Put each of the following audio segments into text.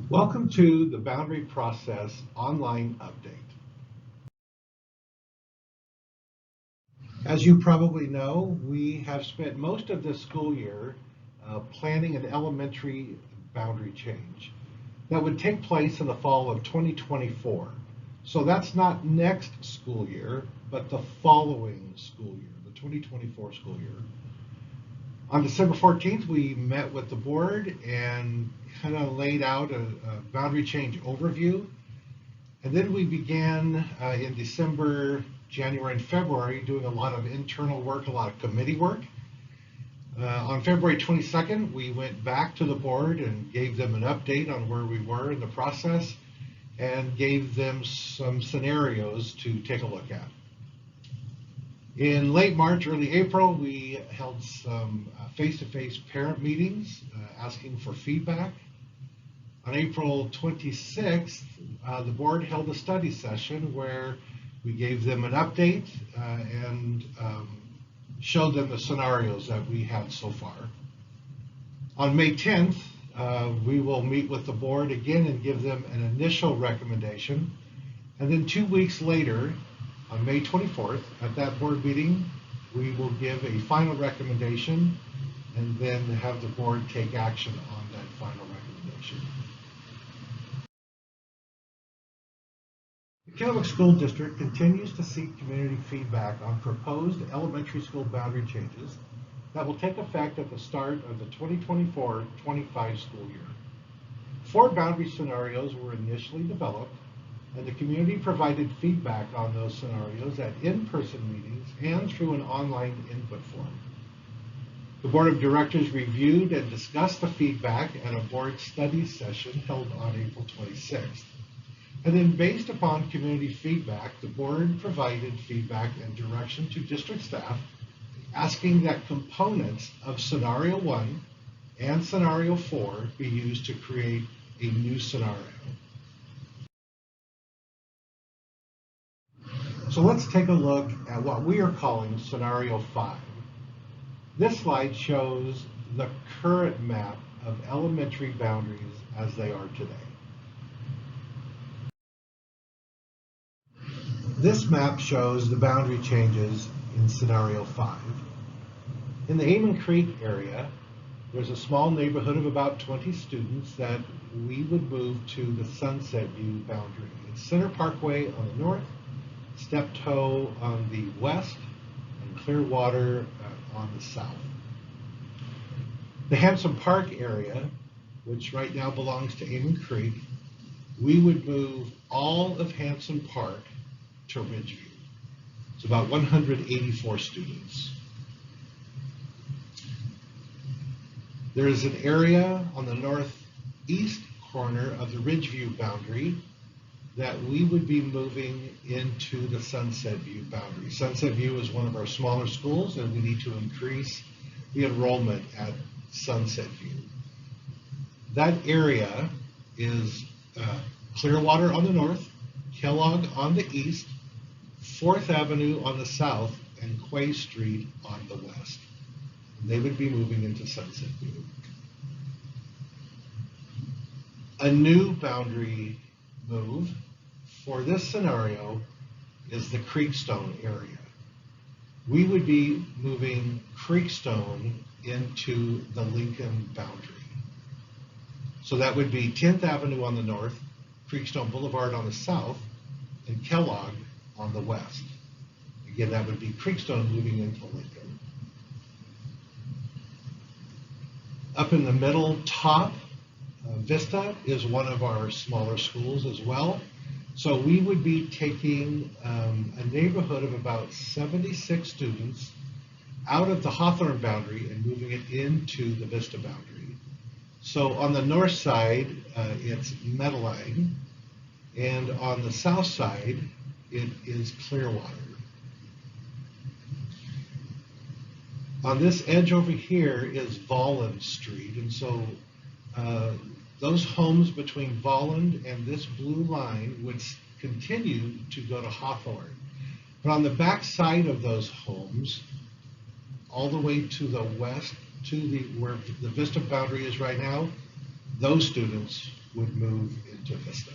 Welcome to the Boundary Process online update. As you probably know, we have spent most of this school year planning an elementary boundary change that would take place in the fall of 2024. So that's not next school year, but the following school year, the 2024 school year. On December 14th, we met with the board and kind of laid out a boundary change overview. And then we began in December, January, and February doing a lot of internal work, a lot of committee work. On February 22nd, we went back to the board and gave them an update on where we were in the process and gave them some scenarios to take a look at. In late March, early April, we held some face-to-face parent meetings asking for feedback. On April 26th, the board held a study session where we gave them an update and showed them the scenarios that we had so far. On May 10th, we will meet with the board again and give them an initial recommendation. And then 2 weeks later, on May 24th, at that board meeting, we will give a final recommendation and then have the board take action on that final recommendation. The Kennewick School District continues to seek community feedback on proposed elementary school boundary changes that will take effect at the start of the 2024-25 school year. 4 boundary scenarios were initially developed, and the community provided feedback on those scenarios at in-person meetings and through an online input form. The Board of Directors reviewed and discussed the feedback at a board study session held on April 26th. And then based upon community feedback, the board provided feedback and direction to district staff, asking that components of Scenario 1 and Scenario 4 be used to create a new scenario. So let's take a look at what we are calling Scenario 5. This slide shows the current map of elementary boundaries as they are today. This map shows the boundary changes in Scenario 5. In the Amon Creek area, there's a small neighborhood of about 20 students that we would move to the Sunset View boundary. It's Center Parkway on the north, Steptoe on the west, and Clearwater on the south. The Hanson Park area, which right now belongs to Amon Creek, we would move all of Hanson Park to Ridgeview. It's about 184 students. There is an area on the northeast corner of the Ridgeview boundary that we would be moving into the Sunset View boundary. Sunset View is one of our smaller schools, and we need to increase the enrollment at Sunset View. That area is Clearwater on the north, Kellogg on the east, 4th Avenue on the south, and Quay Street on the west. And they would be moving into Sunset View. A new boundary move for this scenario is the Creekstone area. We would be moving Creekstone into the Lincoln boundary. So that would be 10th Avenue on the north, Creekstone Boulevard on the south, and Kellogg on the west. Again, that would be Creekstone moving into Lincoln. Up in the middle top, Vista is one of our smaller schools as well. So we would be taking a neighborhood of about 76 students out of the Hawthorne boundary and moving it into the Vista boundary. So on the north side, it's Meadowline, and on the south side, it is Clearwater. On this edge over here is Volland Street, and so those homes between Volland and this blue line would continue to go to Hawthorne. But on the back side of those homes, all the way to the west, to where the Vista boundary is right now, those students would move into Vista.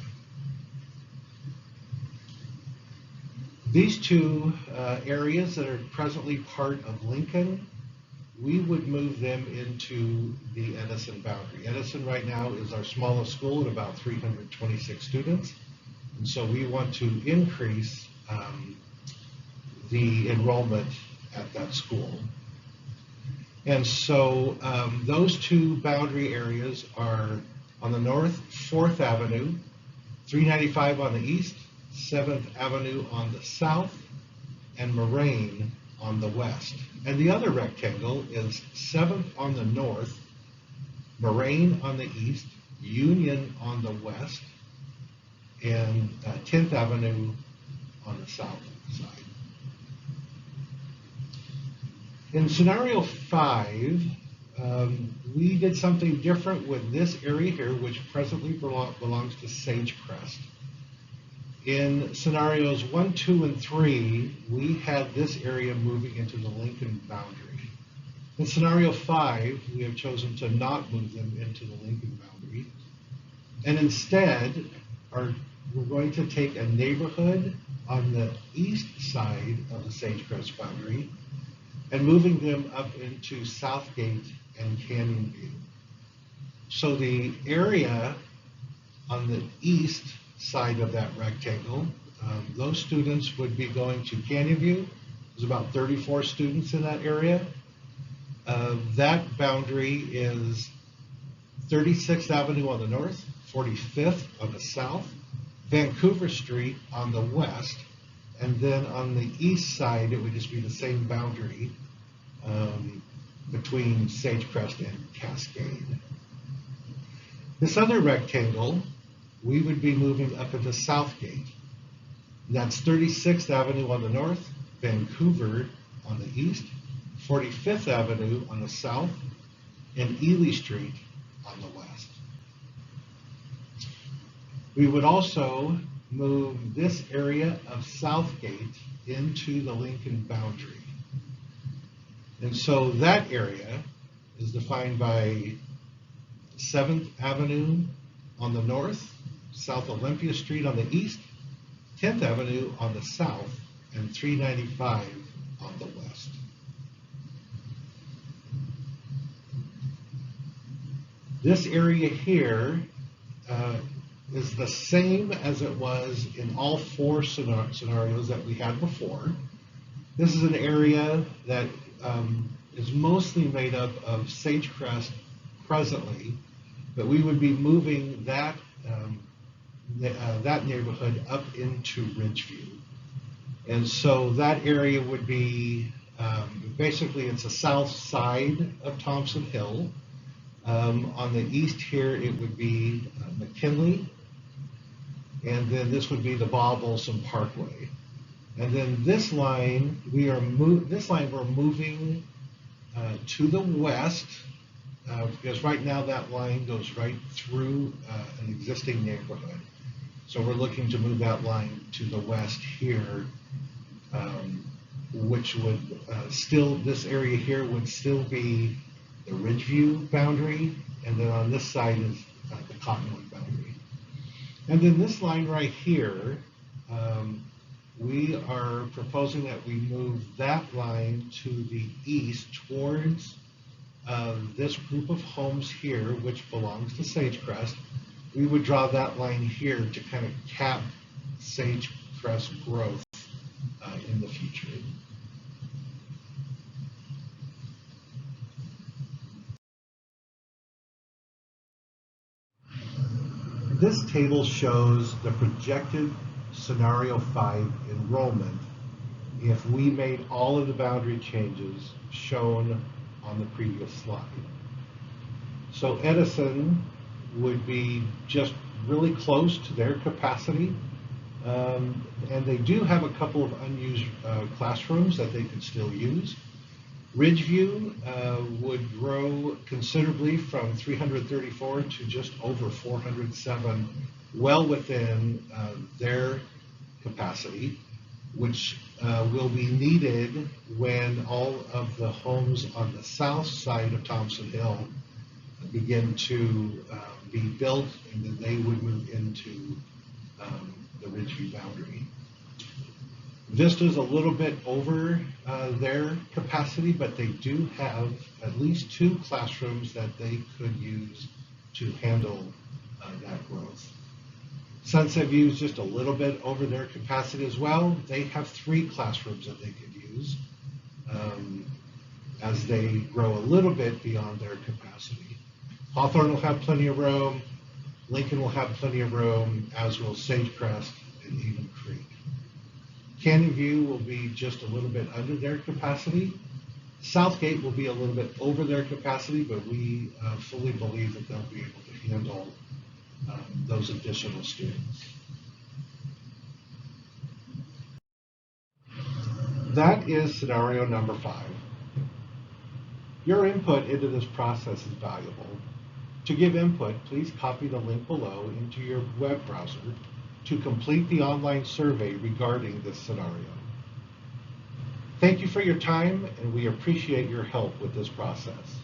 These two areas that are presently part of Lincoln, we would move them into the Edison boundary. Edison right now is our smallest school at about 326 students. And so we want to increase the enrollment at that school. And so those two boundary areas are on the north, 4th Avenue, 395 on the east, 7th Avenue on the south, and Moraine on the west. And the other rectangle is 7th on the north, Moraine on the east, Union on the west, and 10th Avenue on the south side. In scenario 5, we did something different with this area here, which presently belongs to Sagecrest. In scenarios 1, 2, and 3, we had this area moving into the Lincoln boundary. In scenario 5, we have chosen to not move them into the Lincoln boundary, and instead we're going to take a neighborhood on the east side of the Sagecrest boundary and moving them up into Southgate and Canyon View. So the area on the east side of that rectangle, those students would be going to Canyon View. There's about 34 students in that area. That boundary is 36th Avenue on the north, 45th on the south, Vancouver Street on the west, and then on the east side, it would just be the same boundary between Sagecrest and Cascade. This other rectangle, we would be moving up into Southgate. That's 36th Avenue on the north, Vancouver on the east, 45th Avenue on the south, and Ely Street on the west. We would also move this area of Southgate into the Lincoln boundary. And so that area is defined by 7th Avenue on the north, South Olympia Street on the east, 10th Avenue on the south, and 395 on the west. This area here is the same as it was in all 4 scenarios that we had before. This is an area that is mostly made up of Sagecrest presently, but we would be moving that neighborhood up into Ridgeview. And so that area would be, basically it's the south side of Thompson Hill. On the east here, it would be McKinley, and then this would be the Bob Olson Parkway. And then this line, we're moving to the west, because right now that line goes right through an existing neighborhood. So we're looking to move that line to the west here, which would this area here would still be the Ridgeview boundary, and then on this side is the Cottonwood boundary. And then this line right here, we are proposing that we move that line to the east towards this group of homes here, which belongs to Sagecrest. We would draw that line here to kind of cap Sagecrest growth in the future. This table shows the projected scenario 5 enrollment if we made all of the boundary changes shown on the previous slide. So Edison would be just really close to their capacity, and they do have a couple of unused classrooms that they could still use. Ridgeview would grow considerably from 334 to just over 407, well within their capacity, which will be needed when all of the homes on the south side of Thompson Hill begin to be built, and then they would move into the Ridgeview boundary. Vista's a little bit over their capacity, but they do have at least 2 classrooms that they could use to handle that growth. Sunset View is just a little bit over their capacity as well. They have 3 classrooms that they could use as they grow a little bit beyond their capacity. Hawthorne will have plenty of room. Lincoln will have plenty of room, as will Sagecrest and Haven Creek. Canyon View will be just a little bit under their capacity. Southgate will be a little bit over their capacity, but we fully believe that they'll be able to handle those additional students. That is scenario number 5. Your input into this process is valuable. To give input, please copy the link below into your web browser to complete the online survey regarding this scenario. Thank you for your time, and we appreciate your help with this process.